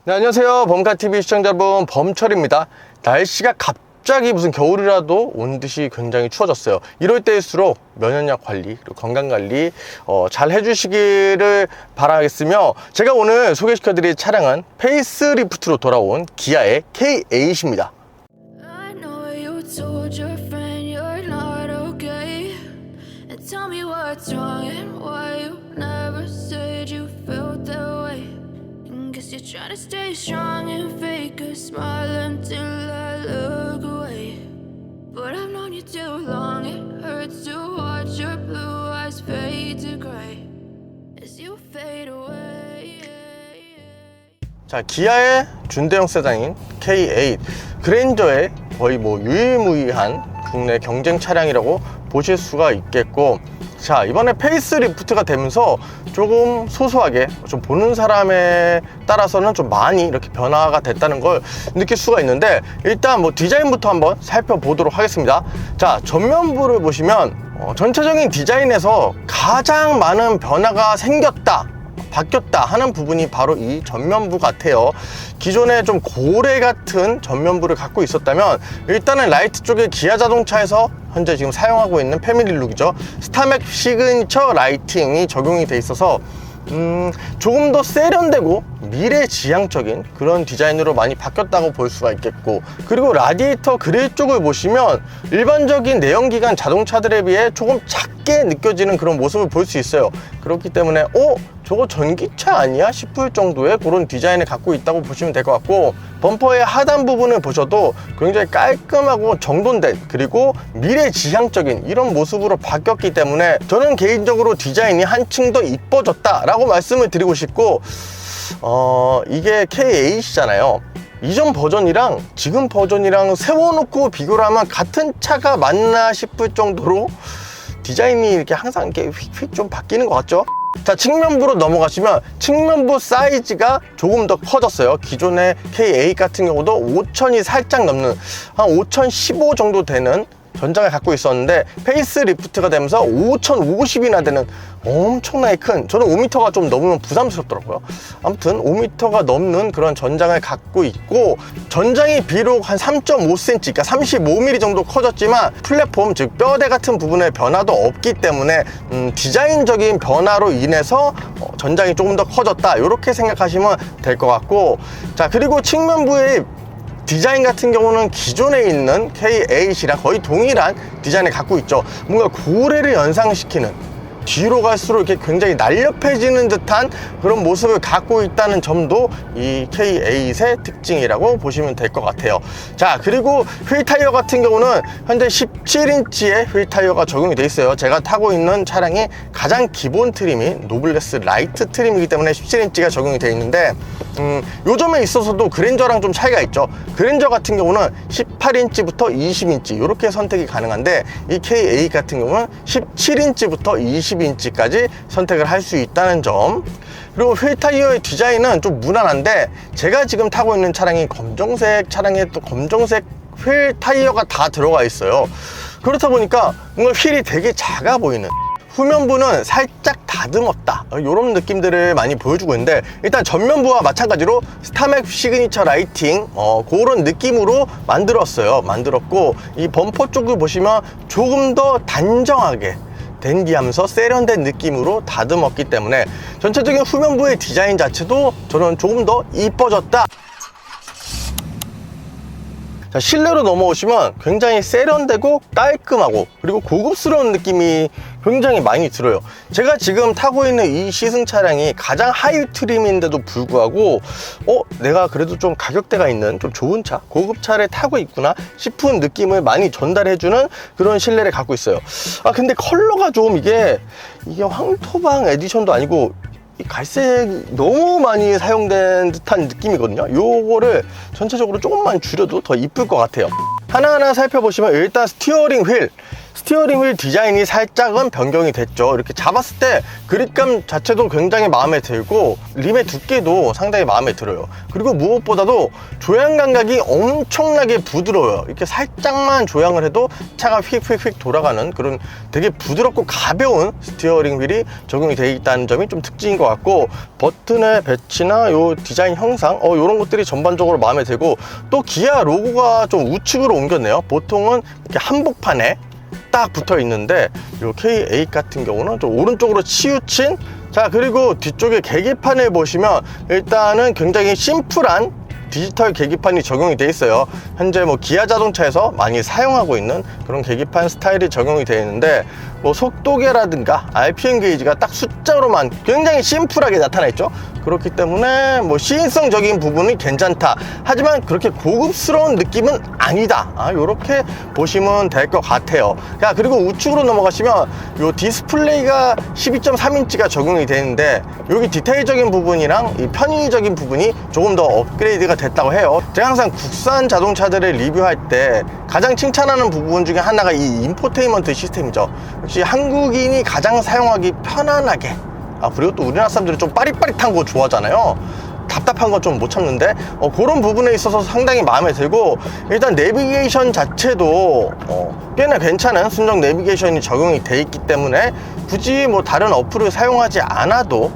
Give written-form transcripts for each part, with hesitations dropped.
네, 안녕하세요. 범카TV 시청자 여러분, 범철입니다. 날씨가 갑자기 무슨 겨울이라도 온 듯이 굉장히 추워졌어요. 이럴 때일수록 면역력 관리 그리고 건강관리 잘 해주시기를 바라겠으며, 제가 오늘 소개시켜드릴 차량은 페이스리프트로 돌아온 기아의 K8입니다. I know you told your friend you're not okay. And tell me what's wrong and why you never said you felt that way. And guess you're trying to stay strong and fake a smile until I look away. But I've known you too long, it hurts to watch your blue eyes fade to gray as you fade away. 자, 기아의 준대형 세단인 K8, 그랜저의 거의 유일무이한 국내 경쟁 차량이라고 보실 수가 있겠고, 자, 이번에 페이스리프트가 되면서 조금 소소하게 좀 보는 사람에 따라서는 좀 많이 이렇게 변화가 됐다는 걸 느낄 수가 있는데, 일단 디자인부터 한번 살펴보도록 하겠습니다. 자, 전면부를 보시면 전체적인 디자인에서 가장 많은 변화가 생겼다, 바뀌었다 하는 부분이 바로 이 전면부 같아요. 기존에 좀 고래 같은 전면부를 갖고 있었다면, 일단은 라이트 쪽에 기아 자동차에서 현재 지금 사용하고 있는 패밀리 룩이죠, 스타맥 시그니처 라이팅이 적용이 돼 있어서 조금 더 세련되고 미래지향적인 그런 디자인으로 많이 바뀌었다고 볼 수가 있겠고, 그리고 라디에이터 그릴 쪽을 보시면 일반적인 내연기관 자동차들에 비해 조금 작게 느껴지는 그런 모습을 볼 수 있어요. 그렇기 때문에 저거 전기차 아니야? 싶을 정도의 그런 디자인을 갖고 있다고 보시면 될 것 같고, 범퍼의 하단 부분을 보셔도 굉장히 깔끔하고 정돈된, 그리고 미래지향적인 이런 모습으로 바뀌었기 때문에 저는 개인적으로 디자인이 한층 더 이뻐졌다 라고 말씀을 드리고 싶고, 이게 K8이잖아요. 이전 버전이랑 지금 버전이랑 세워놓고 비교를 하면 같은 차가 맞나 싶을 정도로 디자인이 이렇게 항상 이렇게 휙휙 좀 바뀌는 것 같죠? 자, 측면부로 넘어가시면 측면부 사이즈가 조금 더 커졌어요. 기존의 K8 같은 경우도 5000이 살짝 넘는 한 5015 정도 되는 전장을 갖고 있었는데, 페이스리프트가 되면서 5050이나 되는 엄청나게 큰, 저는 5m가 좀 넘으면 부담스럽더라고요. 아무튼 5m가 넘는 그런 전장을 갖고 있고, 전장이 비록 한 3.5cm, 그러니까 35mm 정도 커졌지만 플랫폼, 즉 뼈대 같은 부분에 변화도 없기 때문에 디자인적인 변화로 인해서 전장이 조금 더 커졌다, 이렇게 생각하시면 될 것 같고, 자, 그리고 측면부의 디자인 같은 경우는 기존에 있는 K8이랑 거의 동일한 디자인을 갖고 있죠. 뭔가 고래를 연상시키는, 뒤로 갈수록 이렇게 굉장히 날렵해지는 듯한 그런 모습을 갖고 있다는 점도 이 K8의 특징이라고 보시면 될 것 같아요. 자, 그리고 휠 타이어 같은 경우는 현재 17인치의 휠 타이어가 적용이 되어 있어요. 제가 타고 있는 차량이 가장 기본 트림인 노블레스 라이트 트림이기 때문에 17인치가 적용이 되어 있는데, 요 점에 있어서도 그랜저랑 좀 차이가 있죠. 그랜저 같은 경우는 18인치부터 20인치 이렇게 선택이 가능한데, 이 K8 같은 경우는 17인치부터 20인치까지 선택을 할 수 있다는 점. 그리고 휠 타이어의 디자인은 좀 무난한데, 제가 지금 타고 있는 차량이 검정색 차량에 또 검정색 휠 타이어가 다 들어가 있어요. 그렇다 보니까 뭔가 휠이 되게 작아 보이는, 후면부는 살짝 다듬었다, 이런 느낌들을 많이 보여주고 있는데, 일단 전면부와 마찬가지로 스타맥 시그니처 라이팅 그런 느낌으로 만들었고, 이 범퍼 쪽을 보시면 조금 더 단정하게 댄디하면서 세련된 느낌으로 다듬었기 때문에 전체적인 후면부의 디자인 자체도 저는 조금 더 이뻐졌다. 자, 실내로 넘어오시면 굉장히 세련되고 깔끔하고 그리고 고급스러운 느낌이 굉장히 많이 들어요. 제가 지금 타고 있는 이 시승 차량이 가장 하이 트림인데도 불구하고 내가 그래도 좀 가격대가 있는 좀 좋은 차, 고급차를 타고 있구나 싶은 느낌을 많이 전달해주는 그런 실내를 갖고 있어요. 근데 컬러가 좀 이게 황토방 에디션도 아니고 이 갈색이 너무 많이 사용된 듯한 느낌이거든요. 요거를 전체적으로 조금만 줄여도 더 이쁠 것 같아요. 하나하나 살펴보시면, 일단 스티어링 휠 스티어링 휠 디자인이 살짝은 변경이 됐죠. 이렇게 잡았을 때 그립감 자체도 굉장히 마음에 들고 림의 두께도 상당히 마음에 들어요. 그리고 무엇보다도 조향 감각이 엄청나게 부드러워요. 이렇게 살짝만 조향을 해도 차가 휙휙휙 돌아가는 그런 되게 부드럽고 가벼운 스티어링 휠이 적용이 되어 있다는 점이 좀 특징인 것 같고, 버튼의 배치나 요 디자인 형상 이런 것들이 전반적으로 마음에 들고, 또 기아 로고가 좀 우측으로 옮겼네요. 보통은 이렇게 한복판에 딱 붙어 있는데 요 K8 같은 경우는 좀 오른쪽으로 치우친. 자, 그리고 뒤쪽에 계기판을 보시면 일단은 굉장히 심플한 디지털 계기판이 적용이 돼 있어요. 현재 뭐 기아 자동차에서 많이 사용하고 있는 그런 계기판 스타일이 적용이 되어 있는데, 뭐 속도계라든가 RPM 게이지가 딱 숫자로만 굉장히 심플하게 나타나 있죠. 그렇기 때문에 뭐 시인성적인 부분이 괜찮다, 하지만 그렇게 고급스러운 느낌은 아니다, 요렇게 보시면 될 것 같아요. 자, 그리고 우측으로 넘어가시면 요 디스플레이가 12.3인치가 적용이 되는데, 여기 디테일적인 부분이랑 이 편의적인 부분이 조금 더 업그레이드가 됐다고 해요. 제가 항상 국산 자동차들을 리뷰할 때 가장 칭찬하는 부분 중에 하나가 이 인포테인먼트 시스템이죠. 역시 한국인이 가장 사용하기 편안하게, 그리고 또 우리나라 사람들은 좀 빠릿빠릿한 거 좋아하잖아요. 답답한 건 좀 못 참는데 그런 부분에 있어서 상당히 마음에 들고, 일단 내비게이션 자체도 꽤나 괜찮은 순정 내비게이션이 적용이 돼 있기 때문에 굳이 뭐 다른 어플을 사용하지 않아도,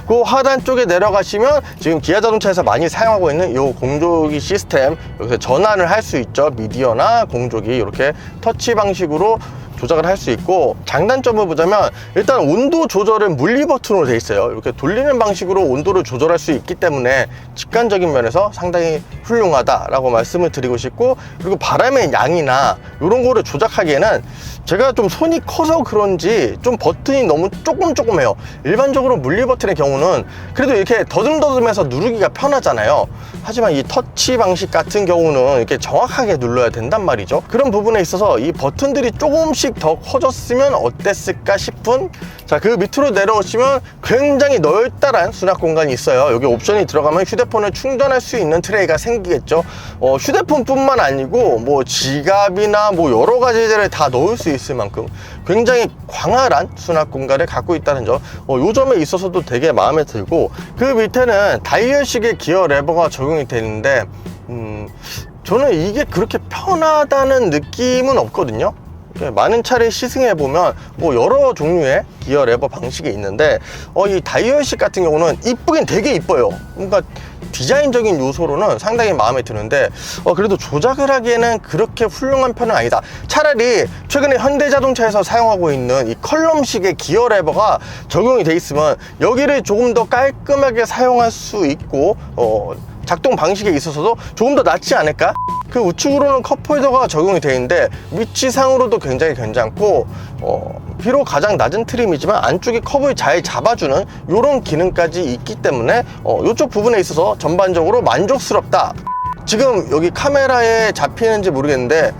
그 하단 쪽에 내려가시면 지금 기아 자동차에서 많이 사용하고 있는 이 공조기 시스템, 여기서 전환을 할 수 있죠. 미디어나 공조기 이렇게 터치 방식으로 조작을 할 수 있고, 장단점을 보자면 일단 온도 조절은 물리 버튼으로 되어 있어요. 이렇게 돌리는 방식으로 온도를 조절할 수 있기 때문에 직관적인 면에서 상당히 훌륭하다라고 말씀을 드리고 싶고, 그리고 바람의 양이나 이런 거를 조작하기에는 제가 좀 손이 커서 그런지 좀 버튼이 너무 조금해요. 일반적으로 물리 버튼의 경우는 그래도 이렇게 더듬더듬해서 누르기가 편하잖아요. 하지만 이 터치 방식 같은 경우는 이렇게 정확하게 눌러야 된단 말이죠. 그런 부분에 있어서 이 버튼들이 조금씩 더 커졌으면 어땠을까 싶은. 자, 그 밑으로 내려오시면 굉장히 널따란 수납 공간이 있어요. 여기 옵션이 들어가면 휴대폰을 충전할 수 있는 트레이가 생기겠죠. 휴대폰뿐만 아니고 뭐 지갑이나 뭐 여러 가지들을 다 넣을 수 있을 만큼 굉장히 광활한 수납 공간을 갖고 있다는 점, 요 점에 있어서도 되게 마음에 들고, 그 밑에는 다이얼식의 기어 레버가 적용이 되는데 저는 이게 그렇게 편하다는 느낌은 없거든요. 많은 차를 시승해보면 뭐 여러 종류의 기어 레버 방식이 있는데 이 다이얼식 같은 경우는 이쁘긴 되게 이뻐요. 그러니까 디자인적인 요소로는 상당히 마음에 드는데 그래도 조작을 하기에는 그렇게 훌륭한 편은 아니다. 차라리 최근에 현대자동차에서 사용하고 있는 이 컬럼식의 기어 레버가 적용이 돼 있으면 여기를 조금 더 깔끔하게 사용할 수 있고 작동 방식에 있어서도 조금 더 낫지 않을까? 그 우측으로는 컵홀더가 적용이 되어 있는데 위치상으로도 굉장히 괜찮고, 비록 가장 낮은 트림이지만 안쪽에 컵을 잘 잡아주는 이런 기능까지 있기 때문에 이쪽 부분에 있어서 전반적으로 만족스럽다. 지금 여기 카메라에 잡히는지 모르겠는데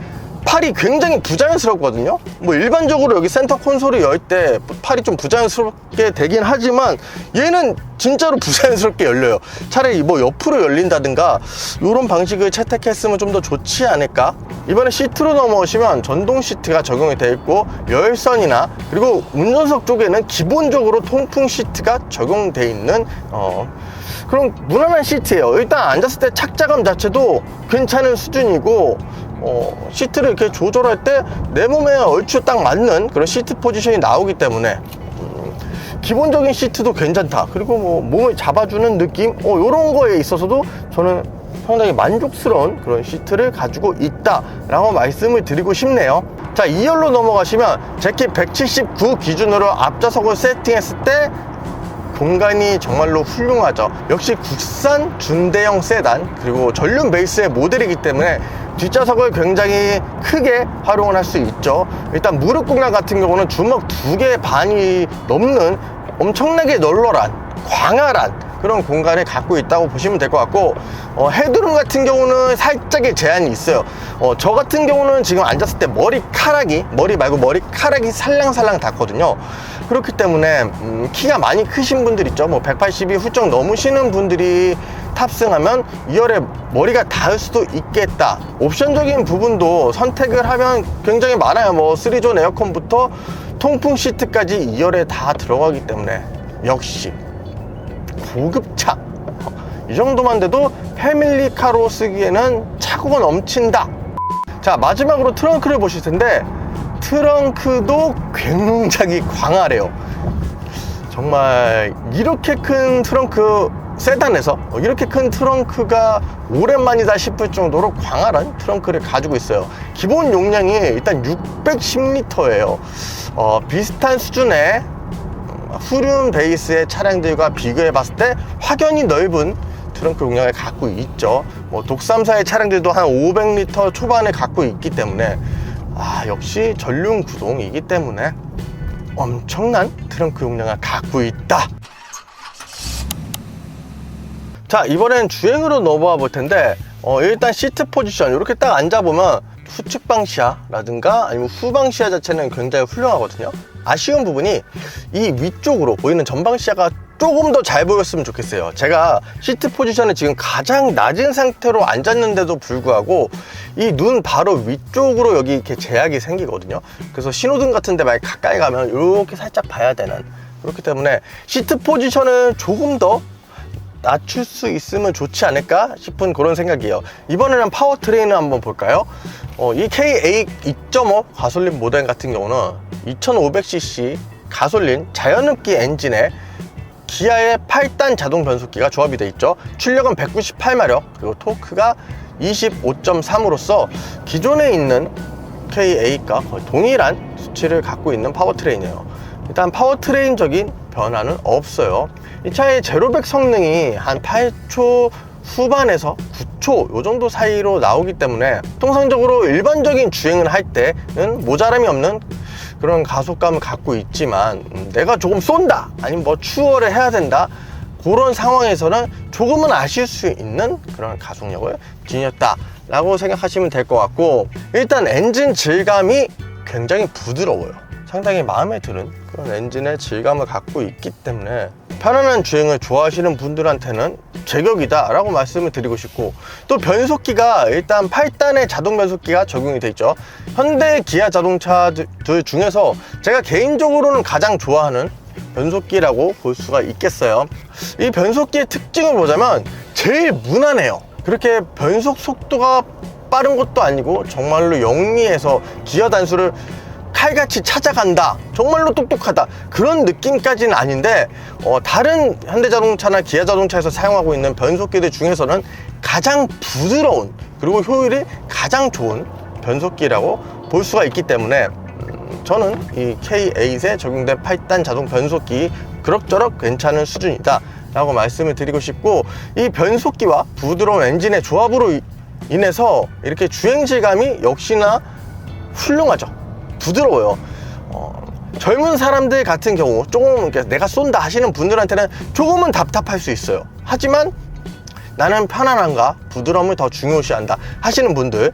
팔이 굉장히 부자연스럽거든요. 뭐 일반적으로 여기 센터 콘솔을 열 때 팔이 좀 부자연스럽게 되긴 하지만 얘는 진짜로 부자연스럽게 열려요. 차라리 뭐 옆으로 열린다든가 이런 방식을 채택했으면 좀 더 좋지 않을까. 이번에 시트로 넘어오시면 전동 시트가 적용이 되어 있고, 열선이나 그리고 운전석 쪽에는 기본적으로 통풍 시트가 적용되어 있는 그런 무난한 시트예요. 일단 앉았을 때 착자감 자체도 괜찮은 수준이고, 시트를 이렇게 조절할 때 내 몸에 얼추 딱 맞는 그런 시트 포지션이 나오기 때문에 기본적인 시트도 괜찮다. 그리고 뭐 몸을 잡아주는 느낌, 이런 거에 있어서도 저는 상당히 만족스러운 그런 시트를 가지고 있다라고 말씀을 드리고 싶네요. 자, 2열로 넘어가시면 제키 179 기준으로 앞좌석을 세팅했을 때 공간이 정말로 훌륭하죠. 역시 국산 준대형 세단, 그리고 전륜 베이스의 모델이기 때문에 뒷좌석을 굉장히 크게 활용을 할 수 있죠. 일단 무릎 공간 같은 경우는 주먹 2개 반이 넘는 엄청나게 널널한 광활한 그런 공간을 갖고 있다고 보시면 될 것 같고, 헤드룸 같은 경우는 살짝의 제한이 있어요. 저 같은 경우는 지금 앉았을 때 머리 말고 머리카락이 살랑살랑 닿거든요. 그렇기 때문에 키가 많이 크신 분들 있죠. 뭐 180이 훌쩍 넘으시는 분들이 탑승하면 2열에 머리가 닿을 수도 있겠다. 옵션적인 부분도 선택을 하면 굉장히 많아요. 뭐 3존 에어컨부터 통풍 시트까지 2열에 다 들어가기 때문에 역시 고급차, 이 정도만 돼도 패밀리카로 쓰기에는 차고가 넘친다. 자, 마지막으로 트렁크를 보실 텐데 트렁크도 굉장히 광활해요. 정말 이렇게 큰 트렁크, 세단에서 이렇게 큰 트렁크가 오랜만이다 싶을 정도로 광활한 트렁크를 가지고 있어요. 기본 용량이 일단 610리터예요. 비슷한 수준의 후륜 베이스의 차량들과 비교해 봤을 때 확연히 넓은 트렁크 용량을 갖고 있죠. 뭐 독삼사의 차량들도 한 500리터 초반에 갖고 있기 때문에 역시 전륜 구동이기 때문에 엄청난 트렁크 용량을 갖고 있다. 자, 이번엔 주행으로 넘어가 볼 텐데 일단 시트 포지션 이렇게 딱 앉아보면 후측방 시야라든가 아니면 후방 시야 자체는 굉장히 훌륭하거든요. 아쉬운 부분이 이 위쪽으로 보이는 전방 시야가 조금 더 잘 보였으면 좋겠어요. 제가 시트 포지션에 지금 가장 낮은 상태로 앉았는데도 불구하고 이 눈 바로 위쪽으로 여기 이렇게 제약이 생기거든요. 그래서 신호등 같은 데 만약 가까이 가면 이렇게 살짝 봐야 되는, 그렇기 때문에 시트 포지션을 조금 더 낮출 수 있으면 좋지 않을까 싶은 그런 생각이에요. 이번에는 파워트레인을 한번 볼까요? 이 K8 2.5 가솔린 모델 같은 경우는 2500cc 가솔린 자연흡기 엔진에 기아의 8단 자동 변속기가 조합이 되어 있죠. 출력은 198마력, 그리고 토크가 25.3으로서 기존에 있는 K8과 거의 동일한 수치를 갖고 있는 파워트레인이에요. 일단 파워트레인적인 변화는 없어요. 이 차의 제로백 성능이 한 8초 후반에서 9초 요 정도 사이로 나오기 때문에 통상적으로 일반적인 주행을 할 때는 모자람이 없는 그런 가속감을 갖고 있지만 내가 조금 쏜다, 아니면 뭐 추월을 해야 된다, 그런 상황에서는 조금은 아실 수 있는 그런 가속력을 지녔다 라고 생각하시면 될 것 같고, 일단 엔진 질감이 굉장히 부드러워요. 상당히 마음에 드는 그런 엔진의 질감을 갖고 있기 때문에 편안한 주행을 좋아하시는 분들한테는 제격이다 라고 말씀을 드리고 싶고, 또 변속기가 일단 8단의 자동 변속기가 적용이 되어 있죠. 현대 기아 자동차들 중에서 제가 개인적으로는 가장 좋아하는 변속기라고 볼 수가 있겠어요. 이 변속기의 특징을 보자면 제일 무난해요. 그렇게 변속 속도가 빠른 것도 아니고 정말로 영리해서 기어 단수를 칼같이 찾아간다, 정말로 똑똑하다, 그런 느낌까지는 아닌데 다른 현대자동차나 기아자동차에서 사용하고 있는 변속기들 중에서는 가장 부드러운, 그리고 효율이 가장 좋은 변속기라고 볼 수가 있기 때문에 저는 이 K8에 적용된 8단 자동 변속기 그럭저럭 괜찮은 수준이다 라고 말씀을 드리고 싶고, 이 변속기와 부드러운 엔진의 조합으로 인해서 이렇게 주행 질감이 역시나 훌륭하죠. 부드러워요. 젊은 사람들 같은 경우 조금 내가 쏜다 하시는 분들한테는 조금은 답답할 수 있어요. 하지만 나는 편안함과 부드러움을 더 중요시한다 하시는 분들,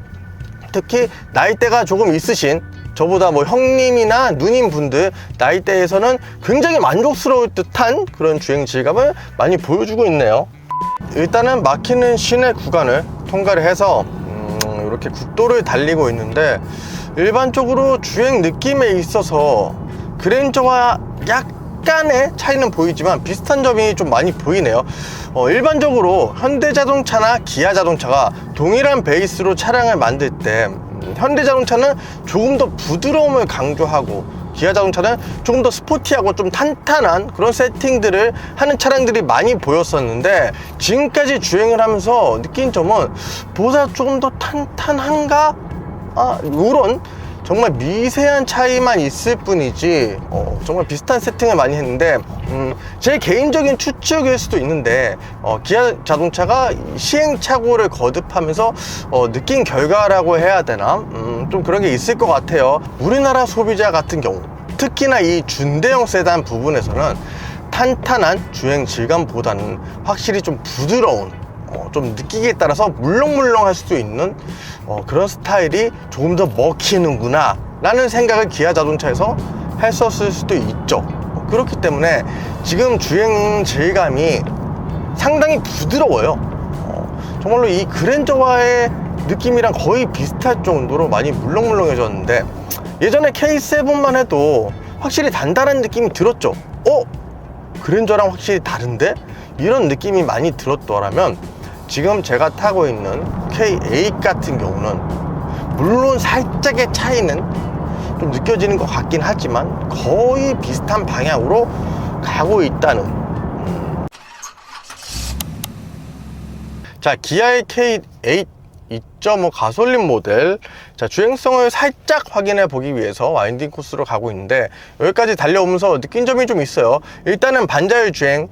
특히 나이대가 조금 있으신 저보다 뭐 형님이나 누님 분들 나이대에서는 굉장히 만족스러울 듯한 그런 주행 질감을 많이 보여주고 있네요. 일단은 막히는 시내 구간을 통과를 해서 이렇게 국도를 달리고 있는데, 일반적으로 주행 느낌에 있어서 그랜저와 약간의 차이는 보이지만 비슷한 점이 좀 많이 보이네요. 일반적으로 현대자동차나 기아자동차가 동일한 베이스로 차량을 만들 때 현대자동차는 조금 더 부드러움을 강조하고 기아자동차는 조금 더 스포티하고 좀 탄탄한 그런 세팅들을 하는 차량들이 많이 보였었는데, 지금까지 주행을 하면서 느낀 점은 보다 조금 더 탄탄한가? 이런 정말 미세한 차이만 있을 뿐이지 정말 비슷한 세팅을 많이 했는데, 제 개인적인 추측일 수도 있는데 기아 자동차가 시행착오를 거듭하면서 느낀 결과라고 해야 되나, 좀 그런 게 있을 것 같아요. 우리나라 소비자 같은 경우 특히나 이 준대형 세단 부분에서는 탄탄한 주행 질감보다는 확실히 좀 부드러운, 좀 느끼기에 따라서 물렁물렁 할 수도 있는 그런 스타일이 조금 더 먹히는구나 라는 생각을 기아 자동차에서 했었을 수도 있죠. 그렇기 때문에 지금 주행 질감이 상당히 부드러워요. 정말로 이 그랜저와의 느낌이랑 거의 비슷할 정도로 많이 물렁물렁해졌는데, 예전에 K7만 해도 확실히 단단한 느낌이 들었죠. 그랜저랑 확실히 다른데? 이런 느낌이 많이 들었더라면, 지금 제가 타고 있는 K8 같은 경우는 물론 살짝의 차이는 좀 느껴지는 것 같긴 하지만 거의 비슷한 방향으로 가고 있다는. 자, 기아의 K8 2.5 가솔린 모델, 자, 주행성을 살짝 확인해 보기 위해서 와인딩 코스로 가고 있는데, 여기까지 달려오면서 느낀 점이 좀 있어요. 일단은 반자율 주행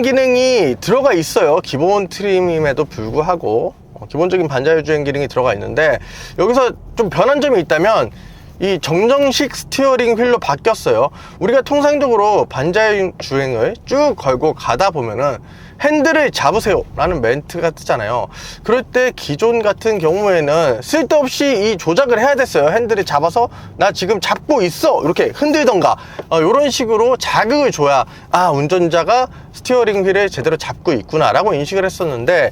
기능이 들어가 있어요. 기본 트림임에도 불구하고 기본적인 반자율 주행 기능이 들어가 있는데, 여기서 좀 변한 점이 있다면 이 정정식 스티어링 휠로 바뀌었어요. 우리가 통상적으로 반자율 주행을 쭉 걸고 가다 보면은 핸들을 잡으세요 라는 멘트가 뜨잖아요. 그럴 때 기존 같은 경우에는 쓸데없이 이 조작을 해야 됐어요. 핸들을 잡아서 나 지금 잡고 있어 이렇게 흔들던가 이런 식으로 자극을 줘야 운전자가 스티어링 휠을 제대로 잡고 있구나 라고 인식을 했었는데,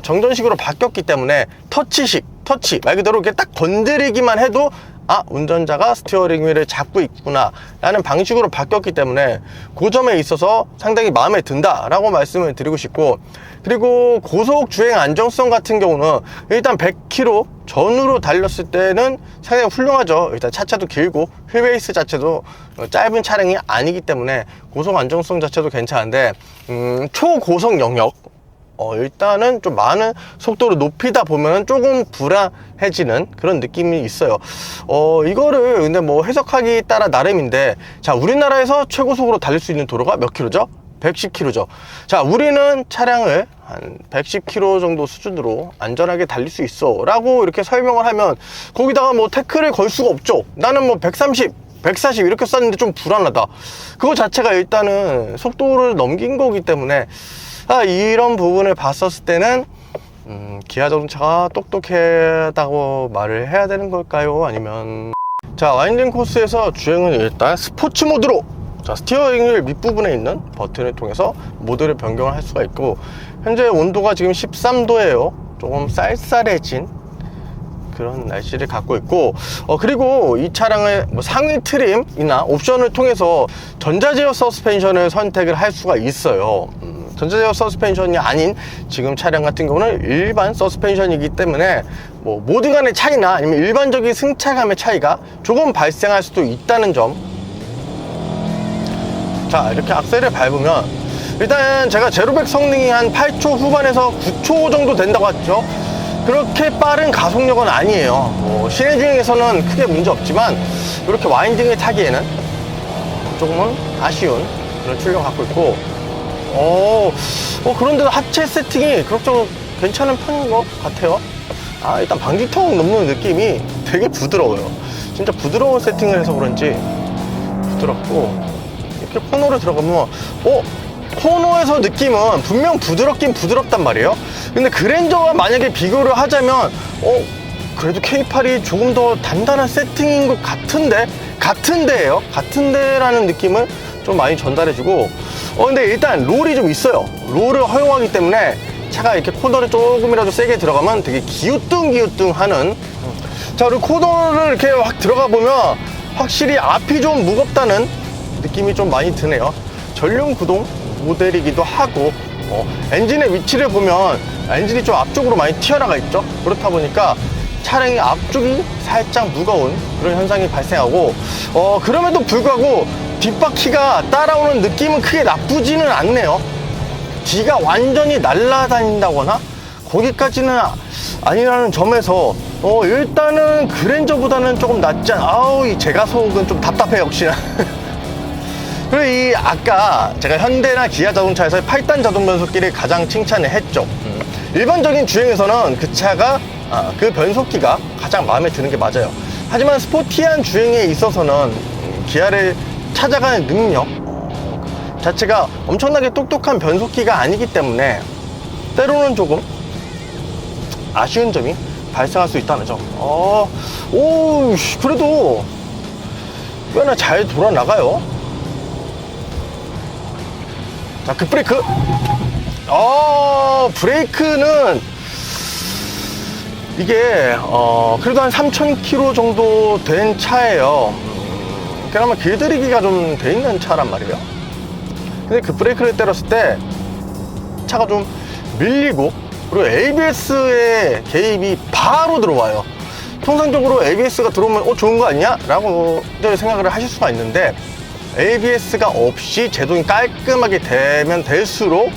정전식으로 바뀌었기 때문에 터치 말 그대로 이렇게 딱 건드리기만 해도 운전자가 스티어링 휠을 잡고 있구나 라는 방식으로 바뀌었기 때문에 그 점에 있어서 상당히 마음에 든다 라고 말씀을 드리고 싶고, 그리고 고속 주행 안정성 같은 경우는 일단 100km 전후로 달렸을 때는 상당히 훌륭하죠. 일단 차체도 길고 휠베이스 자체도 짧은 차량이 아니기 때문에 고속 안정성 자체도 괜찮은데, 초고속 영역 일단은 좀 많은 속도로 높이다 보면 조금 불안해지는 그런 느낌이 있어요. 이거를 근데 뭐 해석하기 따라 나름인데, 자, 우리나라에서 최고속으로 달릴 수 있는 도로가 몇 킬로죠? 110km죠. 자, 우리는 차량을 한 110km 정도 수준으로 안전하게 달릴 수 있어 라고 이렇게 설명을 하면, 거기다가 뭐 태클을 걸 수가 없죠. 나는 뭐 130 140 이렇게 쐈는데 좀 불안하다. 그거 자체가 일단은 속도를 넘긴 거기 때문에 이런 부분을 봤었을 때는 기아 자동차가 똑똑하다고 말을 해야 되는 걸까요? 아니면, 자, 와인딩 코스에서 주행은 일단 스포츠 모드로, 자, 스티어링 휠 밑부분에 있는 버튼을 통해서 모드를 변경을 할 수가 있고, 현재 온도가 지금 13도예요 조금 쌀쌀해진 그런 날씨를 갖고 있고, 그리고 이 차량의 뭐 상위 트림이나 옵션을 통해서 전자제어 서스펜션을 선택을 할 수가 있어요. 전자제어 서스펜션이 아닌 지금 차량 같은 경우는 일반 서스펜션이기 때문에 뭐 모드 간의 차이나 아니면 일반적인 승차감의 차이가 조금 발생할 수도 있다는 점. 자, 이렇게 악셀을 밟으면 일단 제가 제로백 성능이 한 8초 후반에서 9초 정도 된다고 했죠. 그렇게 빠른 가속력은 아니에요. 시내 주행에서는 크게 문제 없지만 이렇게 와인딩을 타기에는 조금은 아쉬운 그런 출력을 갖고 있고, 그런데도 하체 세팅이 그럭저럭 괜찮은 편인 것 같아요. 일단 방지턱 넘는 느낌이 되게 부드러워요. 진짜 부드러운 세팅을 해서 그런지 부드럽고, 이렇게 코너로 들어가면 코너에서 느낌은 분명 부드럽긴 부드럽단 말이에요. 근데 그랜저와 만약에 비교를 하자면 그래도 K8이 조금 더 단단한 세팅인 것 같은데요? 같은데라는 느낌을 좀 많이 전달해주고, 근데 일단 롤이 좀 있어요. 롤을 허용하기 때문에 차가 이렇게 코너를 조금이라도 세게 들어가면 되게 기우뚱기우뚱 하는. 자, 그리고 코너를 이렇게 확 들어가 보면 확실히 앞이 좀 무겁다는 느낌이 좀 많이 드네요. 전륜 구동 모델이기도 하고, 엔진의 위치를 보면 엔진이 좀 앞쪽으로 많이 튀어나가 있죠. 그렇다 보니까 차량의 앞쪽이 살짝 무거운 그런 현상이 발생하고, 그럼에도 불구하고 뒷바퀴가 따라오는 느낌은 크게 나쁘지는 않네요. 뒤가 완전히 날아다닌다거나 거기까지는 아니라는 점에서 일단은 그랜저보다는 조금 낫지 않아. 이 제가속은 좀 답답해 역시나. 그리고 이 아까 제가 현대나 기아 자동차에서 8단 자동 변속기를 가장 칭찬을 했죠. 일반적인 주행에서는 그 차가 그 변속기가 가장 마음에 드는 게 맞아요. 하지만 스포티한 주행에 있어서는 기아를 찾아가는 능력 자체가 엄청나게 똑똑한 변속기가 아니기 때문에 때로는 조금 아쉬운 점이 발생할 수 있다는 점. 그래도 꽤나 잘 돌아 나가요. 자, 급브레이크. 브레이크는 이게 그래도 한 3,000km 정도 된 차예요. 그나마 길들이기가 좀 돼 있는 차란 말이에요. 근데 그 브레이크를 때렸을 때 차가 좀 밀리고, 그리고 ABS의 개입이 바로 들어와요. 통상적으로 ABS가 들어오면 좋은 거 아니야? 라고 생각을 하실 수가 있는데, ABS가 없이 제동이 깔끔하게 되면 될수록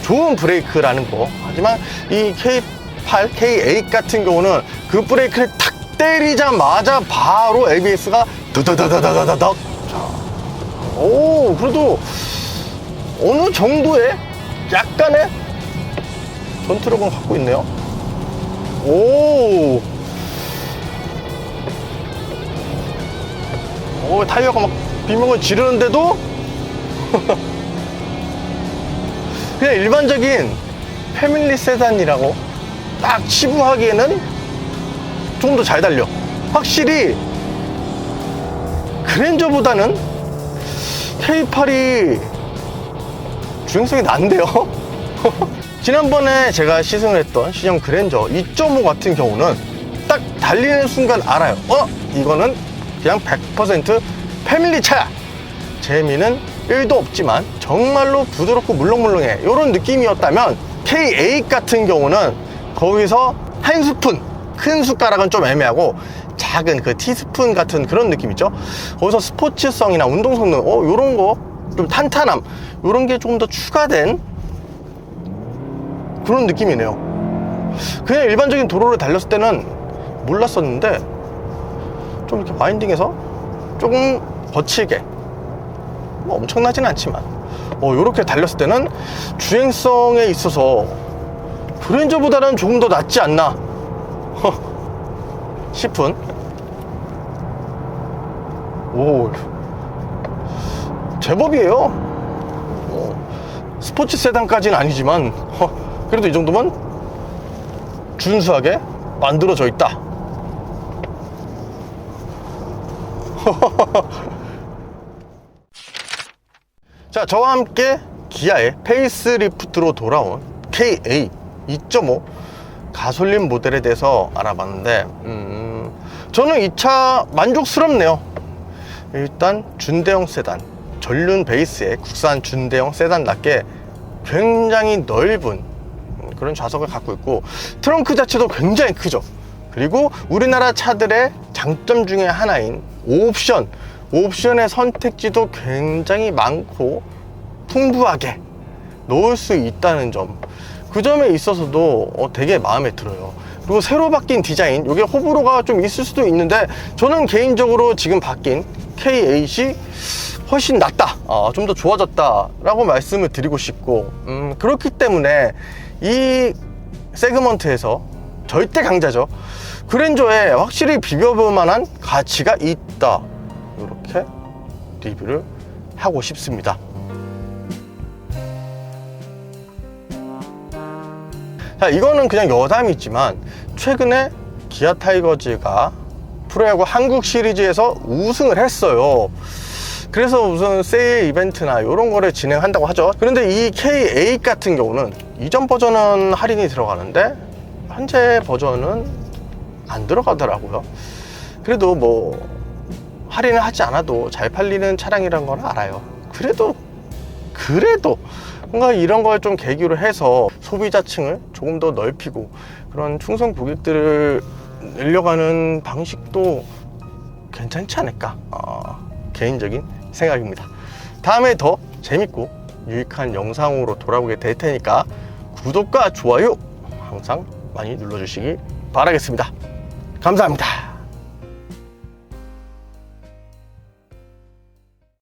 좋은 브레이크라는 거. 하지만 이 K8, K8 같은 경우는 그 브레이크를 탁 때리자마자 바로 ABS가 드다다다다다닥. 오, 그래도 어느 정도의 약간의 전투력은 갖고 있네요. 오, 타이어가 막 비명을 지르는데도 그냥 일반적인 패밀리 세단이라고 딱 치부하기에는 조금 더 잘 달려. 확실히 그랜저보다는 K8이 주행성이 난데요. 지난번에 제가 시승을 했던 시형 그랜저 2.5 같은 경우는 딱 달리는 순간 알아요. 이거는 그냥 100% 패밀리 차야. 재미는 1도 없지만 정말로 부드럽고 물렁물렁해, 이런 느낌이었다면 K8 같은 경우는 거기서 한 스푼, 큰 숟가락은 좀 애매하고 작은 그 티스푼 같은 그런 느낌 있죠. 거기서 스포츠성이나 운동 성능, 요런 거 좀 탄탄함, 요런 게 조금 더 추가된 그런 느낌이네요. 그냥 일반적인 도로를 달렸을 때는 몰랐었는데 좀 이렇게 와인딩에서 조금 거칠게, 뭐 엄청나진 않지만 요렇게 달렸을 때는 주행성에 있어서 그랜저보다는 조금 더 낫지 않나 싶은, 오, 제법이에요. 스포츠 세단까지는 아니지만 그래도 이 정도면 준수하게 만들어져 있다. 자, 저와 함께 기아의 페이스리프트로 돌아온 K8 2.5 가솔린 모델에 대해서 알아봤는데, 저는 이 차 만족스럽네요. 일단 준대형 세단, 전륜 베이스의 국산 준대형 세단답게 굉장히 넓은 그런 좌석을 갖고 있고, 트렁크 자체도 굉장히 크죠. 그리고 우리나라 차들의 장점 중에 하나인 옵션의 선택지도 굉장히 많고 풍부하게 넣을 수 있다는 점, 그 점에 있어서도 되게 마음에 들어요. 그리고 새로 바뀐 디자인, 이게 호불호가 좀 있을 수도 있는데 저는 개인적으로 지금 바뀐 K8이 훨씬 낫다, 좀 더 좋아졌다 라고 말씀을 드리고 싶고, 그렇기 때문에 이 세그먼트에서 절대 강자죠. 그랜저에 확실히 비벼볼 만한 가치가 있다, 이렇게 리뷰를 하고 싶습니다. 자, 이거는 그냥 여담이지만 최근에 기아 타이거즈가 프로야구 한국 시리즈에서 우승을 했어요. 그래서 무슨 세일 이벤트나 이런 거를 진행한다고 하죠. 그런데 이 K8 같은 경우는 이전 버전은 할인이 들어가는데 현재 버전은 안 들어가더라고요. 그래도 뭐 할인을 하지 않아도 잘 팔리는 차량이란 걸 알아요. 그래도 뭔가 이런 걸 좀 계기로 해서 소비자층을 조금 더 넓히고 그런 충성 고객들을 늘려가는 방식도 괜찮지 않을까, 개인적인 생각입니다. 다음에 더 재밌고 유익한 영상으로 돌아오게 될 테니까 구독과 좋아요 항상 많이 눌러주시기 바라겠습니다. 감사합니다.